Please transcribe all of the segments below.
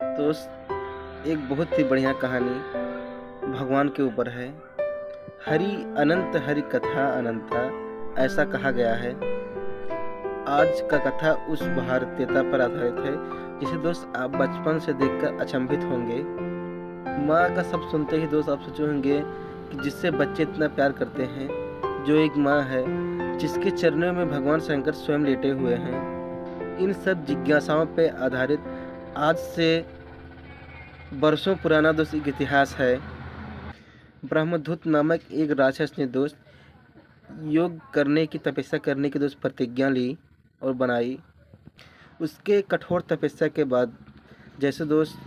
दोस्त एक बहुत ही बढ़िया कहानी भगवान के ऊपर है। हरि अनंत हरि कथा अनंता ऐसा कहा गया है। आज का कथा उस भारतीयता पर आधारित है जिसे दोस्त आप बचपन से देखकर अचंभित होंगे। माँ का सब सुनते ही दोस्त आप सोचे होंगे कि जिससे बच्चे इतना प्यार करते हैं, जो एक माँ है जिसके चरणों में भगवान शंकर स्वयं लेटे हुए हैं। इन सब जिज्ञासाओं पर आधारित आज से वर्षों पुराना दोस्त एक इतिहास है। ब्रह्मदूत नामक एक राक्षस ने दोस्त योग करने की तपस्या करने की दोस्त प्रतिज्ञा ली और बनाई। उसके कठोर तपस्या के बाद जैसे दोस्त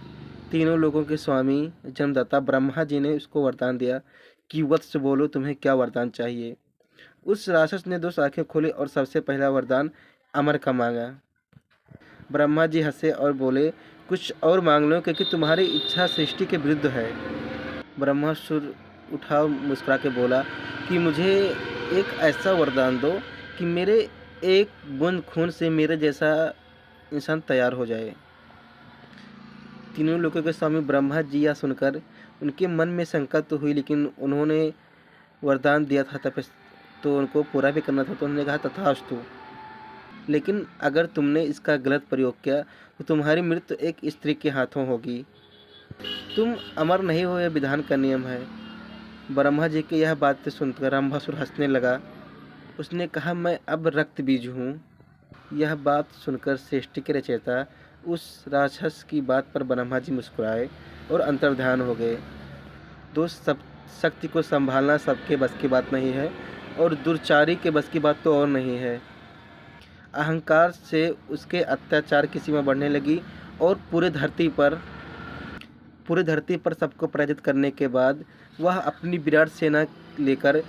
तीनों लोगों के स्वामी जन्मदाता ब्रह्मा जी ने उसको वरदान दिया कि वत्स बोलो तुम्हें क्या वरदान चाहिए। उस राक्षस ने दोस्त आंखें खोली और सबसे पहला वरदान अमर का मांगा। ब्रह्मा जी हंसे और बोले कुछ और मांग लो क्योंकि तुम्हारी इच्छा सृष्टि के विरुद्ध है। ब्रह्मासुर उठा मुस्कुरा के बोला कि मुझे एक ऐसा वरदान दो कि मेरे एक बूंद खून से मेरे जैसा इंसान तैयार हो जाए। तीनों लोगों के स्वामी ब्रह्मा जी यह सुनकर उनके मन में शंका तो हुई, लेकिन उन्होंने वरदान दिया था तो उनको पूरा भी करना था, तो उन्होंने कहा तथास्तु। लेकिन अगर तुमने इसका गलत प्रयोग किया तो तुम्हारी मृत्यु एक स्त्री के हाथों होगी। तुम अमर नहीं हो, यह विधान का नियम है। ब्रह्मा जी की यह बात सुनकर रंभासुर हंसने लगा। उसने कहा मैं अब रक्त बीज हूँ। यह बात सुनकर सृष्टि के रचयिता उस राक्षस की बात पर ब्रह्मा जी मुस्कुराए और अंतर्ध्यान हो गए। दोस्त सब शक्ति को संभालना सबके बस की बात नहीं है और दुर्चारी के बस की बात तो और नहीं है। अहंकार से उसके अत्याचार की सीमा बढ़ने लगी और पूरे धरती पर सबको पराजित करने के बाद वह अपनी विराट सेना लेकर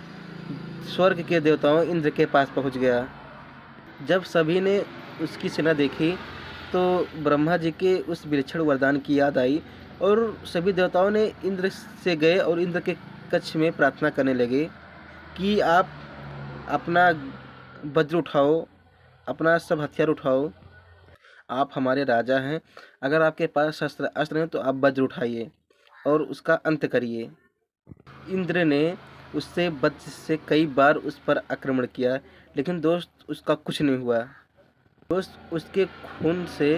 स्वर्ग के देवताओं इंद्र के पास पहुंच गया। जब सभी ने उसकी सेना देखी तो ब्रह्मा जी के उस विलक्षण वरदान की याद आई और सभी देवताओं ने इंद्र से गए और इंद्र के कक्ष में प्रार्थना करने लगे कि आप अपना वज्र उठाओ, अपना सब हथियार उठाओ, आप हमारे राजा हैं। अगर आपके पास शस्त्र अस्त्र हैं तो आप वज्र उठाइए और उसका अंत करिए। इंद्र ने उससे वज्र से कई बार उस पर आक्रमण किया, लेकिन दोस्त उसका कुछ नहीं हुआ। दोस्त उसके खून से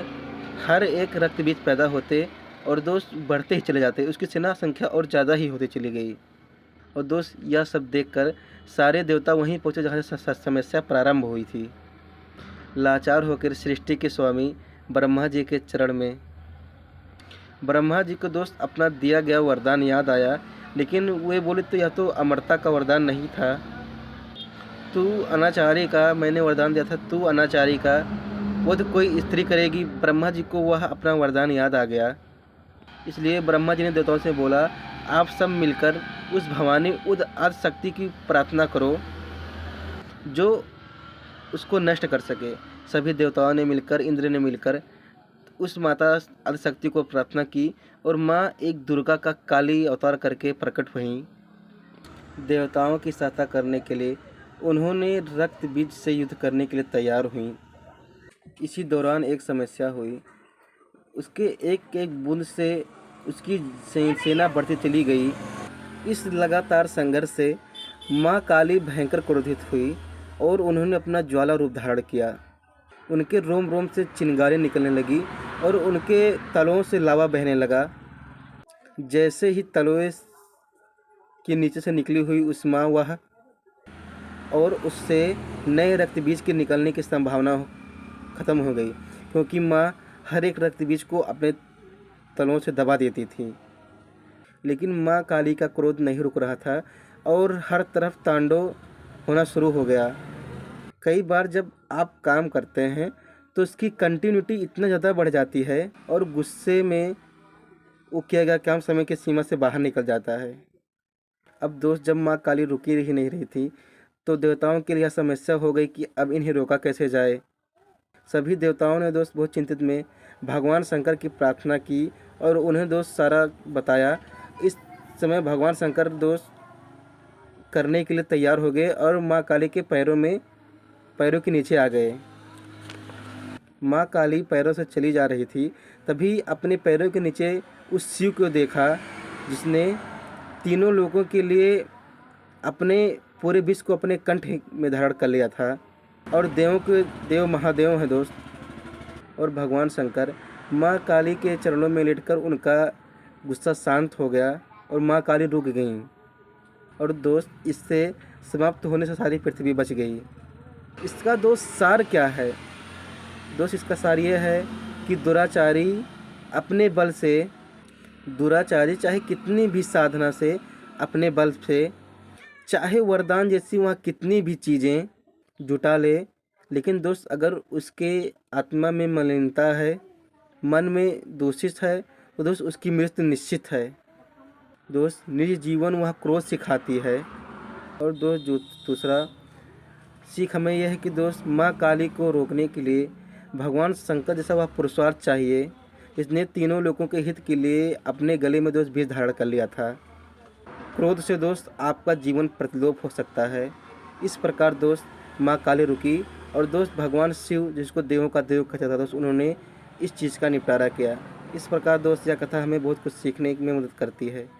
हर एक रक्त बीज पैदा होते और दोस्त बढ़ते ही चले जाते। उसकी सेना संख्या और ज़्यादा ही होती चली गई। और दोस्त यह सब देखकर सारे देवता वहीं पहुँचे जहाँ से समस्या प्रारंभ हुई थी। लाचार होकर सृष्टि के स्वामी ब्रह्मा जी के चरण में ब्रह्मा जी को दोस्त अपना दिया गया वरदान याद आया, लेकिन वे बोले तो यह तो अमरता का वरदान नहीं था। तू अनाचारी का मैंने वरदान दिया था, तू अनाचारी का वध कोई स्त्री करेगी। ब्रह्मा जी को वह अपना वरदान याद आ गया। इसलिए ब्रह्मा जी ने देवताओं से बोला आप सब मिलकर उस भवानी उद आदि शक्ति की प्रार्थना करो जो उसको नष्ट कर सके। सभी देवताओं ने मिलकर, इंद्र ने मिलकर उस माता आदिशक्ति को प्रार्थना की और माँ एक दुर्गा का काली अवतार करके प्रकट हुई। देवताओं की सहायता करने के लिए उन्होंने रक्त बीज से युद्ध करने के लिए तैयार हुई। इसी दौरान एक समस्या हुई। उसके एक एक बूंद से उसकी सेना बढ़ती चली गई। इस लगातार संघर्ष से माँ काली भयंकर क्रोधित हुई और उन्होंने अपना ज्वाला रूप धारण किया। उनके रोम रोम से चिंगारी निकलने लगी और उनके तलवों से लावा बहने लगा। जैसे ही तलवे के नीचे से निकली हुई उस माँ वह और उससे नए रक्त बीज के निकलने की संभावना खत्म हो गई, क्योंकि माँ हर एक रक्त बीज को अपने तलवों से दबा देती थी। लेकिन माँ काली का क्रोध नहीं रुक रहा था और हर तरफ तांडव होना शुरू हो गया। कई बार जब आप काम करते हैं तो उसकी कंटिन्यूटी इतना ज़्यादा बढ़ जाती है और गुस्से में वो किया गया काम समय की सीमा से बाहर निकल जाता है। अब दोस्त जब माँ काली रुकी ही नहीं रही थी तो देवताओं के लिए यह समस्या हो गई कि अब इन्हें रोका कैसे जाए। सभी देवताओं ने दोस्त बहुत चिंतित में भगवान शंकर की प्रार्थना की और उन्हें दोस्त सारा बताया। इस समय भगवान शंकर दोस्त करने के लिए तैयार हो गए और माँ काली के पैरों के नीचे आ गए। माँ काली पैरों से चली जा रही थी, तभी अपने पैरों के नीचे उस शिव को देखा जिसने तीनों लोगों के लिए अपने पूरे विश्व को अपने कंठ में धारण कर लिया था। और देवों के देव महादेव हैं दोस्त। और भगवान शंकर माँ काली के चरणों में लेटकर उनका गुस्सा शांत हो गया और माँ काली रुक गईं। और दोस्त इससे समाप्त होने से सारी पृथ्वी बच गई। इसका दोस्त सार क्या है? दोस्त इसका सार ये है कि दुराचारी अपने बल से, दुराचारी चाहे कितनी भी साधना से, अपने बल से, चाहे वरदान जैसी वहाँ कितनी भी चीज़ें जुटा ले, लेकिन दोस्त अगर उसके आत्मा में मलिनता है, मन में दूषित है, तो दोस्त उसकी मृत्यु निश्चित है। दोस्त निज जीवन वह क्रोध सिखाती है। और दोस्त जो दूसरा सीख हमें यह है कि दोस्त माँ काली को रोकने के लिए भगवान शंकर जैसा वह पुरुषार्थ चाहिए जिसने तीनों लोगों के हित के लिए अपने गले में दोस्त विष धारण कर लिया था। क्रोध से दोस्त आपका जीवन प्रतिलोप हो सकता है। इस प्रकार दोस्त माँ काली रुकी और दोस्त भगवान शिव जिसको देवों का देव कहता था दोस्त, उन्होंने इस चीज़ का निपटारा किया। इस प्रकार दोस्त यह कथा हमें बहुत कुछ सीखने में मदद करती है।